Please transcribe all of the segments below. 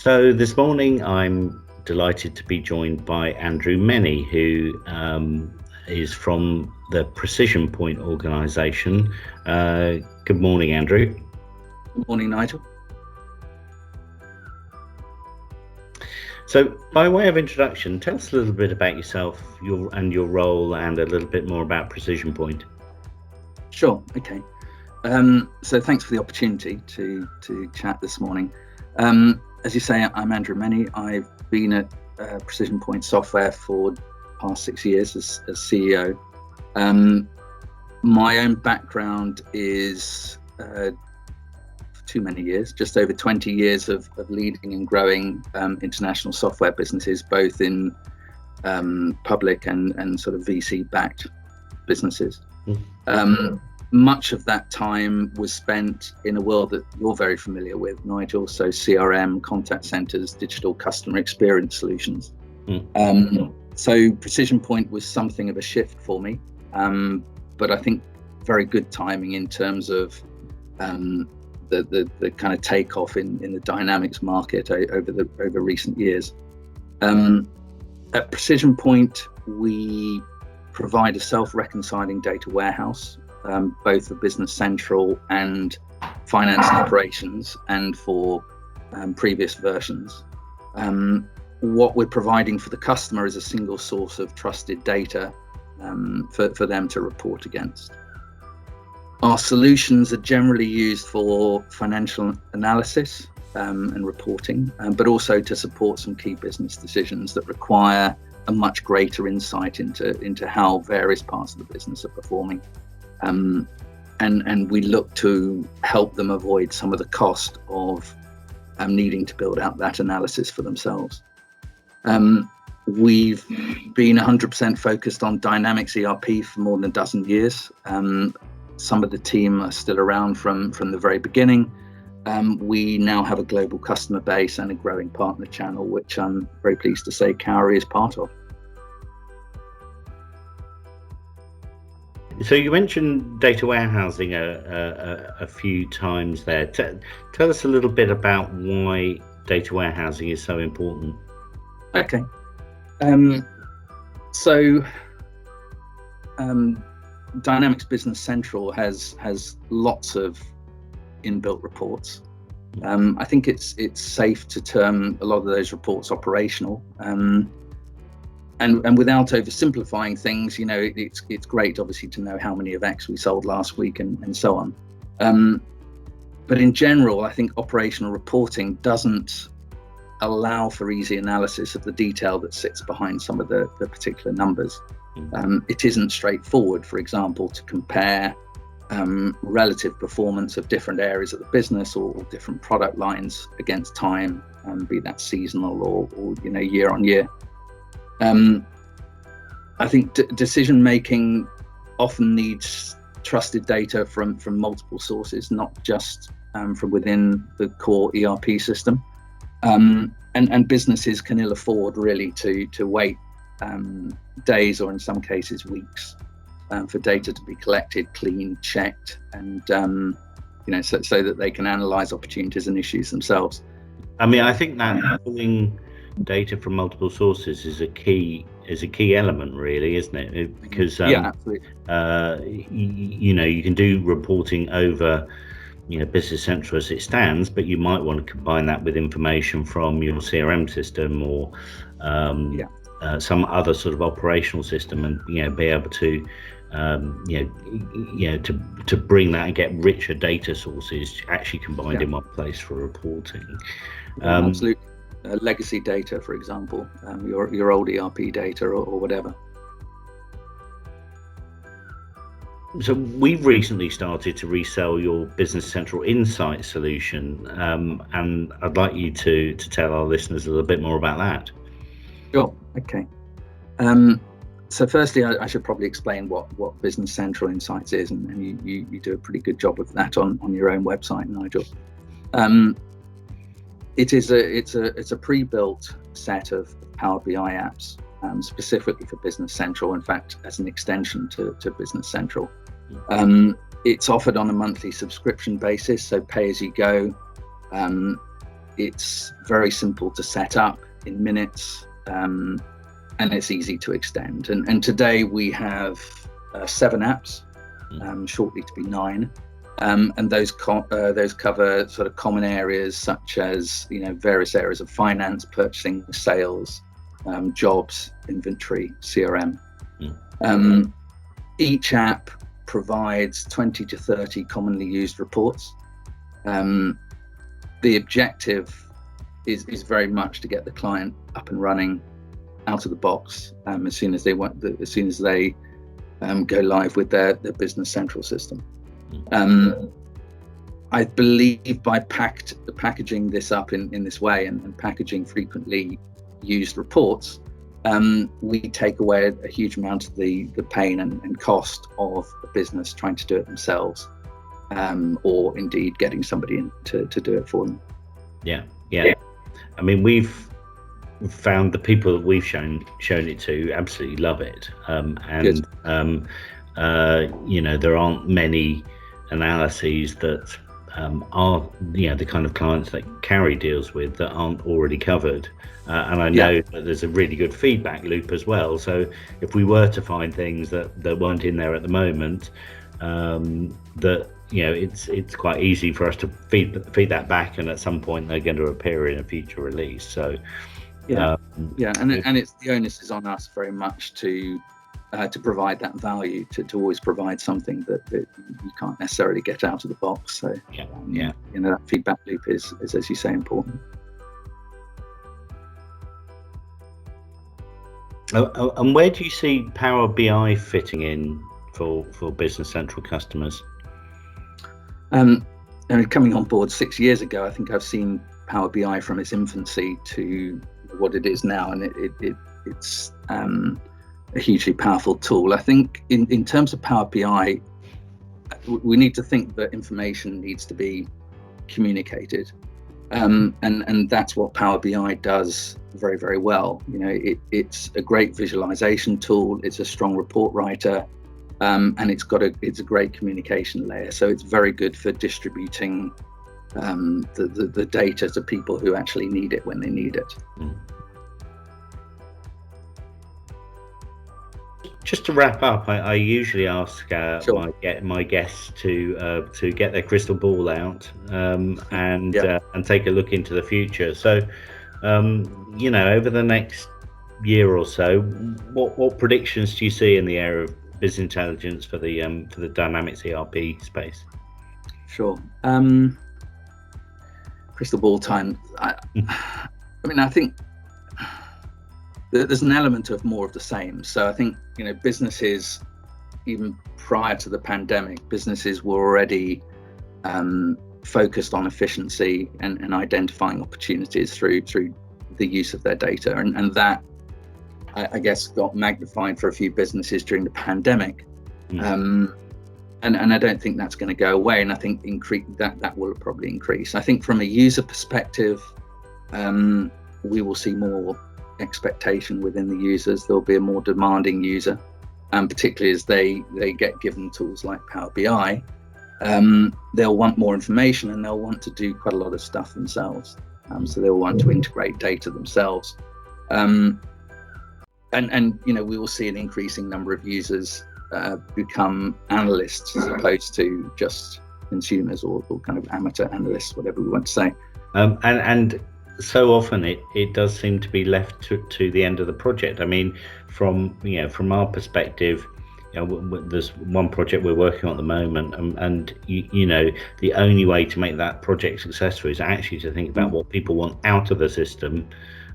So this morning I'm delighted to be joined by Andrew Mennie, who is from the PrecisionPoint organisation. Good morning, Andrew. Good morning, Nigel. So by way of introduction, tell us a little bit about yourself, your role, and a little bit more about PrecisionPoint. Sure, okay. So thanks for the opportunity to chat this morning. As you say, I'm Andrew Mennie. I've been at PrecisionPoint Software for the past 6 years as CEO. My own background is too many years, just over 20 years of leading and growing international software businesses, both in public and sort of VC-backed businesses. Much of that time was spent in a world that you're very familiar with, Nigel, so CRM, contact centers, digital customer experience solutions. So PrecisionPoint was something of a shift for me, but I think very good timing in terms of the kind of takeoff in the dynamics market over recent years. At PrecisionPoint, we provide a self-reconciling data warehouse, both for Business Central and finance and operations, and for previous versions. What we're providing for the customer is a single source of trusted data for them to report against. Our solutions are generally used for financial analysis and reporting, but also to support some key business decisions that require a much greater insight into how various parts of the business are performing. And we look to help them avoid some of the cost of needing to build out that analysis for themselves. We've been 100% focused on Dynamics ERP for more than a dozen years. Some of the team are still around from the very beginning. We now have a global customer base and a growing partner channel, which I'm very pleased to say Cowry is part of. So you mentioned data warehousing a few times there. Tell us a little bit about why data warehousing is so important. Okay. So Dynamics Business Central has lots of inbuilt reports. I think it's safe to term a lot of those reports operational. And without oversimplifying things, it's great obviously to know how many of X we sold last week and so on. But in general, I think operational reporting doesn't allow for easy analysis of the detail that sits behind some of the particular numbers. It isn't straightforward, for example, to compare relative performance of different areas of the business or different product lines against time, be that seasonal or year on year. I think decision making often needs trusted data from multiple sources, not just from within the core ERP system. And businesses can ill afford really to wait days, or in some cases weeks, for data to be collected, cleaned, checked, and so that they can analyze opportunities and issues themselves. I mean, I think that pulling data from multiple sources is a key element, really, isn't it? Because yeah, absolutely. You can do reporting over Business Central as it stands, but you might want to combine that with information from your CRM system or some other sort of operational system, and be able to to bring that and get richer data sources actually combined in one place for reporting. Absolutely. Legacy data, for example, your old ERP data or whatever. So we've recently started to resell your Business Central Insight solution, and I'd like you to tell our listeners a little bit more about that. Sure. Okay. So firstly, I should probably explain what Business Central Insights is, and you do a pretty good job of that on your own website, Nigel. It's a pre-built set of Power BI apps, specifically for Business Central. In fact, as an extension to Business Central. It's offered on a monthly subscription basis, so pay as you go. it's very simple to set up in minutes, and it's easy to extend. And today we have 7 apps, shortly to be 9. And those cover sort of common areas such as, various areas of finance, purchasing, sales, jobs, inventory, CRM. Each app provides 20 to 30 commonly used reports. The objective is very much to get the client up and running out of the box as soon as they go live with their Business Central system. I believe by packaging this up in this way and packaging frequently used reports, we take away a huge amount of the pain and cost of a business trying to do it themselves, or indeed getting somebody in to do it for them. Yeah. I mean, we've found the people that we've shown it to absolutely love it, there aren't many analyses that are the kind of clients that Cowry deals with that aren't already covered, and I know that there's a really good feedback loop as well. So if we were to find things that weren't in there at the moment, it's quite easy for us to feed that back, and at some point they're going to appear in a future release. So and it's the onus is on us very much to provide that value, to always provide something that you can't necessarily get out of the box. So that feedback loop is, as you say, important. And where do you see Power BI fitting in for Business Central customers? Coming on board 6 years ago, I think I've seen Power BI from its infancy to what it is now, and it's a hugely powerful tool. I think in terms of Power BI, we need to think that information needs to be communicated, and that's what Power BI does very, very well. It's a great visualization tool, it's a strong report writer, and it's a great communication layer. So it's very good for distributing the data to people who actually need it when they need it. Just to wrap up, I usually ask my guests to get their crystal ball out and take a look into the future. So, over the next year or so, what predictions do you see in the area of business intelligence for the Dynamics ERP space? Sure. Crystal ball time. I think there's an element of more of the same. So I think, businesses, even prior to the pandemic, businesses were already focused on efficiency and identifying opportunities through the use of their data. And that, I guess, got magnified for a few businesses during the pandemic. And I don't think that's going to go away. And I think that will probably increase. I think from a user perspective, we will see more expectation within the users. There'll be a more demanding user, and particularly as they get given tools like Power BI, they'll want more information and they'll want to do quite a lot of stuff themselves. So they'll want to integrate data themselves. And we will see an increasing number of users become analysts as opposed to just consumers or kind of amateur analysts, whatever we want to say. And so often it does seem to be left to the end of the project. I mean, from our perspective, there's one project we're working on at the moment, and the only way to make that project successful is actually to think about what people want out of the system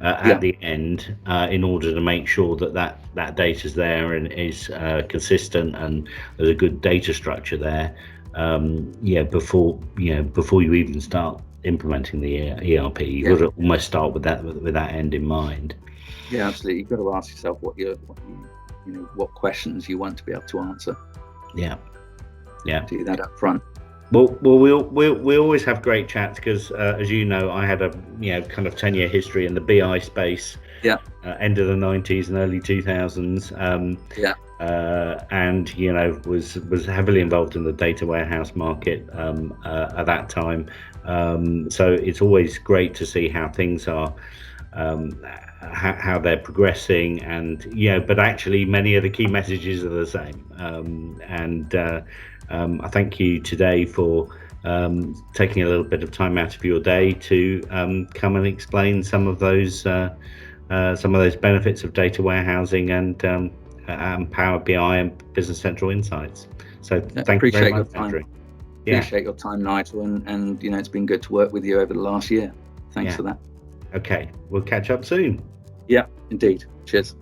at the end, in order to make sure that data's there and is consistent, and there's a good data structure there. Before you even start implementing the ERP, you've got to almost start with that end in mind. Yeah, absolutely. You've got to ask yourself what questions you want to be able to answer. Yeah. Do that up front. Well, we always have great chats because, as you know, I had a kind of 10-year history in the BI space. End of the 90s and early 2000s. And was heavily involved in the data warehouse market at that time. So it's always great to see how things are, how they're progressing, and but actually many of the key messages are the same. I thank you today for taking a little bit of time out of your day to come and explain some of those benefits of data warehousing and Power BI and Business Central Insights. So thank you very much, Andrew. Appreciate your time, Nigel, and it's been good to work with you over the last year. Thanks for that. Okay, we'll catch up soon. Yeah, indeed. Cheers.